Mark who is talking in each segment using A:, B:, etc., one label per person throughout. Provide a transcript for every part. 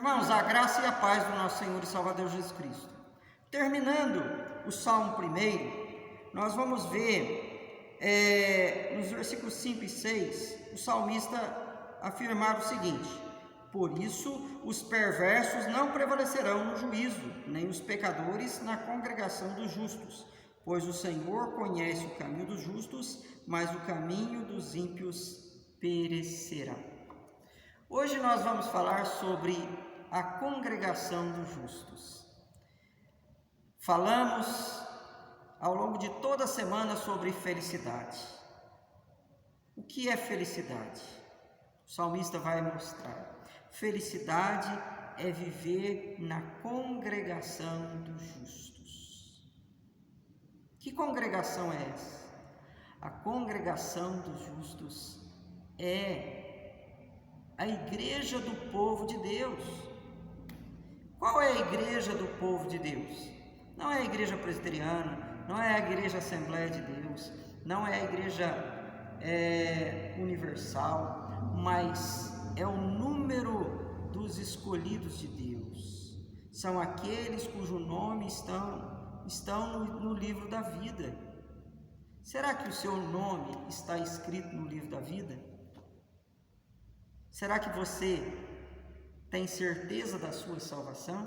A: Irmãos, a graça e a paz do nosso Senhor e Salvador Jesus Cristo. Terminando o Salmo 1, nós vamos ver nos versículos 5 e 6, o salmista afirmar o seguinte: por isso os perversos não prevalecerão no juízo, nem os pecadores na congregação dos justos, pois o Senhor conhece o caminho dos justos, mas o caminho dos ímpios perecerá. Hoje nós vamos falar sobre a congregação dos justos. Falamos ao longo de toda a semana sobre felicidade. O que é felicidade? O salmista vai mostrar. Felicidade é viver na congregação dos justos. Que congregação é essa? A congregação dos justos é a igreja do povo de Deus. Qual é a igreja do povo de Deus? Não é a igreja presbiteriana, não é a igreja Assembleia de Deus, não é a igreja universal, mas é o número dos escolhidos de Deus. São aqueles cujo nome estão no livro da vida. Será que o seu nome está escrito no livro da vida? Será que você tem certeza da sua salvação?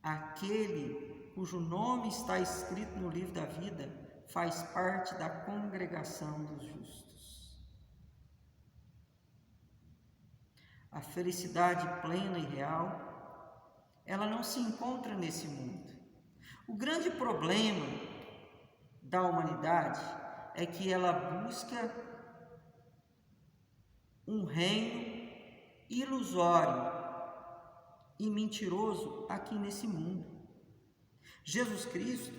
A: Aquele cujo nome está escrito no livro da vida faz parte da congregação dos justos. A felicidade plena e real, ela não se encontra nesse mundo. O grande problema da humanidade é que ela busca um reino ilusório e mentiroso aqui nesse mundo. Jesus Cristo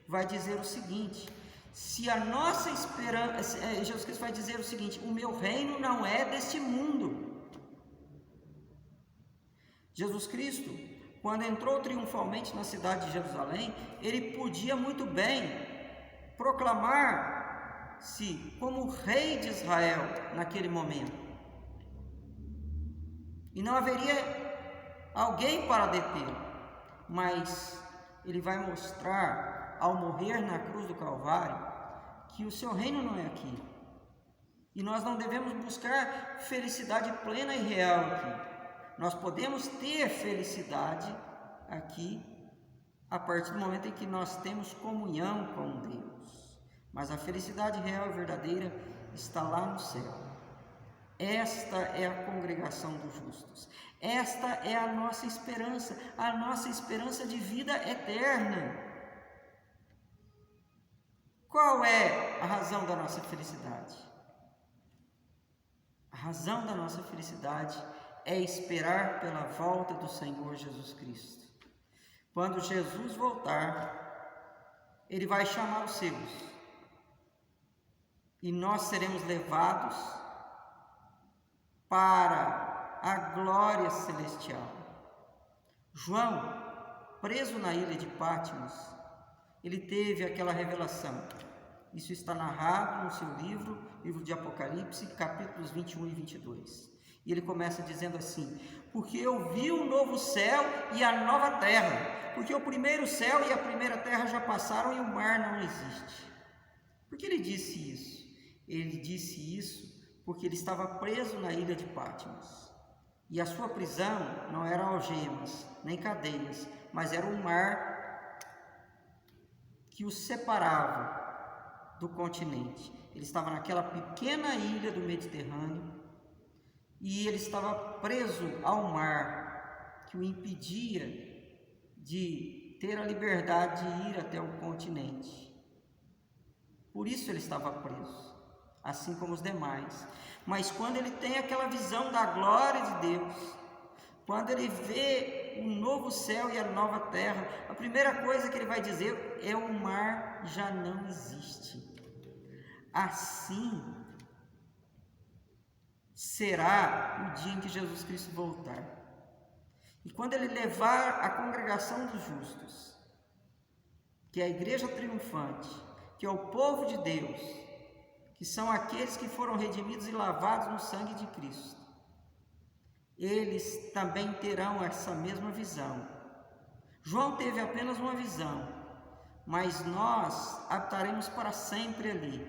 A: vai dizer o seguinte: se a nossa esperança, Jesus Cristo vai dizer o seguinte: o meu reino não é deste mundo. Jesus Cristo, quando entrou triunfalmente na cidade de Jerusalém, ele podia muito bem proclamar-se como rei de Israel naquele momento. E não haveria alguém para detê-lo, mas ele vai mostrar, ao morrer na cruz do Calvário, que o seu reino não é aqui. E nós não devemos buscar felicidade plena e real aqui. Nós podemos ter felicidade aqui a partir do momento em que nós temos comunhão com Deus. Mas a felicidade real e verdadeira está lá no céu. Esta é a congregação dos justos. Esta é a nossa esperança de vida eterna. Qual é a razão da nossa felicidade? A razão da nossa felicidade é esperar pela volta do Senhor Jesus Cristo. Quando Jesus voltar, Ele vai chamar os seus, e nós seremos levados para a glória celestial. João, preso na ilha de Patmos, ele teve aquela revelação. Isso está narrado no seu livro de Apocalipse, capítulos 21 e 22. E ele começa dizendo assim: porque eu vi o novo céu e a nova terra, porque o primeiro céu e a primeira terra já passaram e o mar não existe. Por que ele disse isso? Ele disse isso porque ele estava preso na ilha de Patmos. E a sua prisão não era algemas, nem cadeias, mas era um mar que o separava do continente. Ele estava naquela pequena ilha do Mediterrâneo e ele estava preso ao mar, que o impedia de ter a liberdade de ir até o continente. Por isso ele estava preso, assim como os demais. Mas quando ele tem aquela visão da glória de Deus, quando ele vê o novo céu e a nova terra, a primeira coisa que ele vai dizer é: o mar já não existe. Assim será o dia em que Jesus Cristo voltar. E quando ele levar a congregação dos justos, que é a igreja triunfante, que é o povo de Deus, que são aqueles que foram redimidos e lavados no sangue de Cristo, eles também terão essa mesma visão. João teve apenas uma visão, mas nós habitaremos para sempre ali,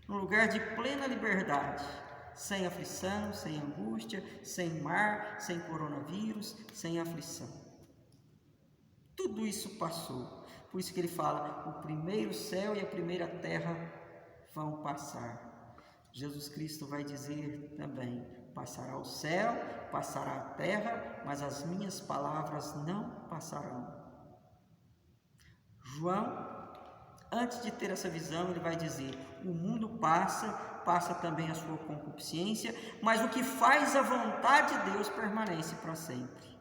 A: num lugar de plena liberdade, sem aflição, sem angústia, sem mar, sem coronavírus, sem aflição. Tudo isso passou. Por isso que ele fala, o primeiro céu e a primeira terra vão passar. Jesus Cristo vai dizer também, passará o céu, passará a terra, mas as minhas palavras não passarão. João, antes de ter essa visão, ele vai dizer, o mundo passa também a sua concupiscência, mas o que faz a vontade de Deus permanece para sempre.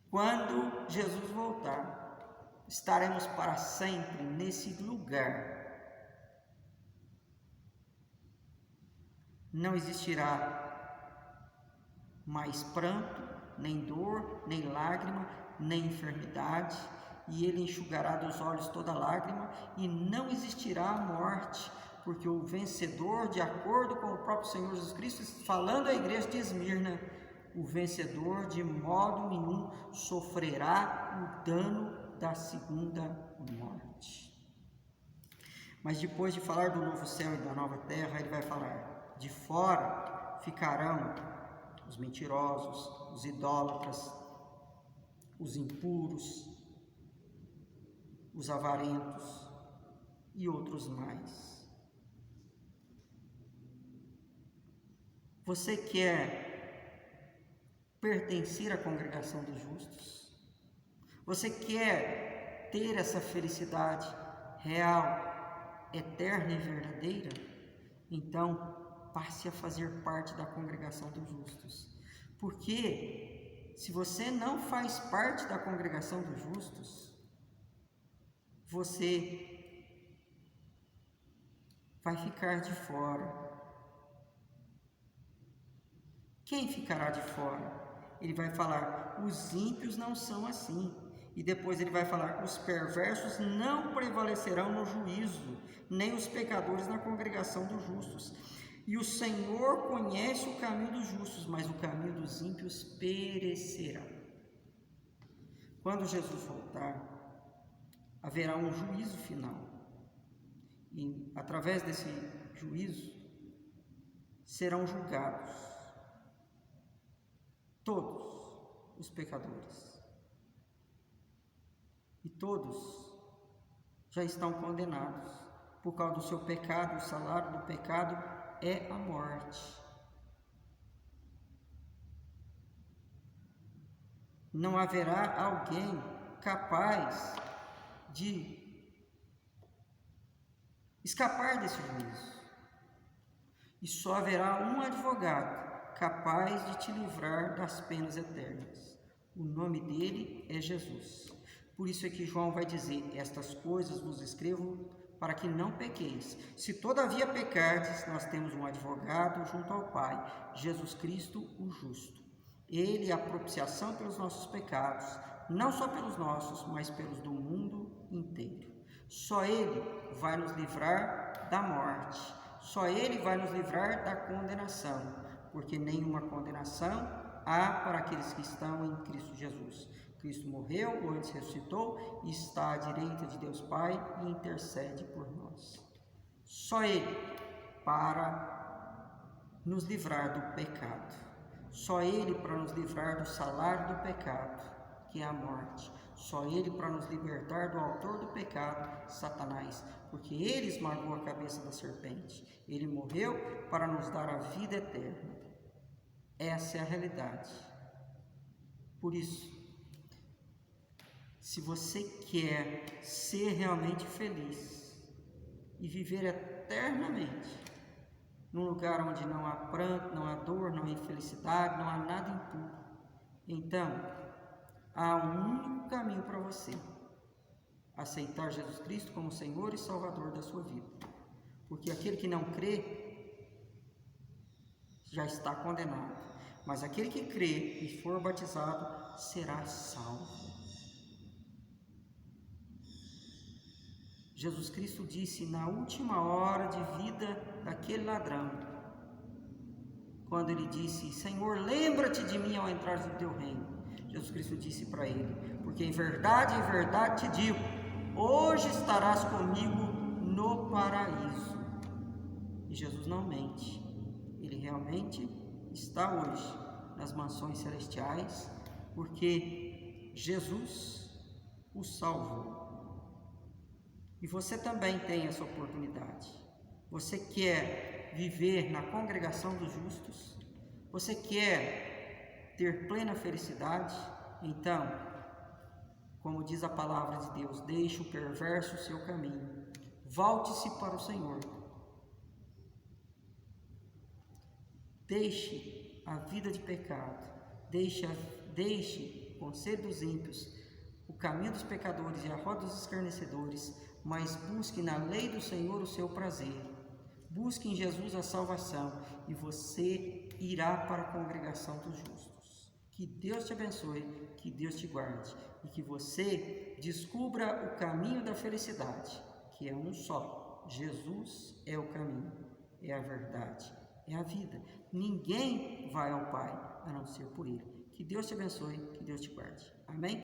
A: Quando Jesus voltar, estaremos para sempre nesse lugar. Não existirá mais pranto, nem dor, nem lágrima, nem enfermidade, e ele enxugará dos olhos toda lágrima, e não existirá a morte, porque o vencedor, de acordo com o próprio Senhor Jesus Cristo, falando à igreja de Esmirna, o vencedor de modo nenhum sofrerá o dano da segunda morte. Mas depois de falar do novo céu e da nova terra, ele vai falar, de fora ficarão os mentirosos, os idólatras, os impuros, os avarentos e outros mais. Você quer pertencer à congregação dos justos? Você quer ter essa felicidade real, eterna e verdadeira? Então, passe a fazer parte da congregação dos justos. Porque se você não faz parte da congregação dos justos, você vai ficar de fora. Quem ficará de fora? Ele vai falar, os ímpios não são assim. E depois ele vai falar, os perversos não prevalecerão no juízo, nem os pecadores na congregação dos justos. E o Senhor conhece o caminho dos justos, mas o caminho dos ímpios perecerá. Quando Jesus voltar, haverá um juízo final. E através desse juízo, serão julgados todos os pecadores. E todos já estão condenados por causa do seu pecado. O salário do pecado é a morte. Não haverá alguém capaz de escapar desse juízo. E só haverá um advogado capaz de te livrar das penas eternas. O nome dele é Jesus. Por isso é que João vai dizer, estas coisas vos escrevo para que não pequeis. Se todavia pecardes, nós temos um advogado junto ao Pai, Jesus Cristo, o justo. Ele é a propiciação pelos nossos pecados, não só pelos nossos, mas pelos do mundo inteiro. Só Ele vai nos livrar da morte, só Ele vai nos livrar da condenação, porque nenhuma condenação há para aqueles que estão em Cristo Jesus. Cristo morreu, antes ressuscitou e está à direita de Deus Pai e intercede por nós. Só Ele para nos livrar do pecado. Só Ele para nos livrar do salário do pecado, que é a morte. Só Ele para nos libertar do autor do pecado, Satanás, porque Ele esmagou a cabeça da serpente. Ele morreu para nos dar a vida eterna. Essa é a realidade. Por isso, se você quer ser realmente feliz e viver eternamente num lugar onde não há pranto, não há dor, não há infelicidade, não há nada impuro, então há um único caminho para você: aceitar Jesus Cristo como Senhor e Salvador da sua vida. Porque aquele que não crê já está condenado, mas aquele que crê e for batizado será salvo. Jesus Cristo disse na última hora de vida daquele ladrão, quando ele disse: Senhor, lembra-te de mim ao entrar no teu reino. Jesus Cristo disse para ele: porque em verdade te digo, hoje estarás comigo no paraíso. E Jesus não mente, ele realmente está hoje nas mansões celestiais, porque Jesus o salvou. E você também tem essa oportunidade. Você quer viver na congregação dos justos? Você quer ter plena felicidade? Então, como diz a palavra de Deus, deixe o perverso o seu caminho, volte-se para o Senhor, deixe a vida de pecado, deixe o conselho dos ímpios, o caminho dos pecadores e a roda dos escarnecedores, mas busque na lei do Senhor o seu prazer, busque em Jesus a salvação e você irá para a congregação dos justos. Que Deus te abençoe, que Deus te guarde e que você descubra o caminho da felicidade, que é um só. Jesus é o caminho, é a verdade, é a vida. Ninguém vai ao Pai a não ser por Ele. Que Deus te abençoe, que Deus te guarde. Amém?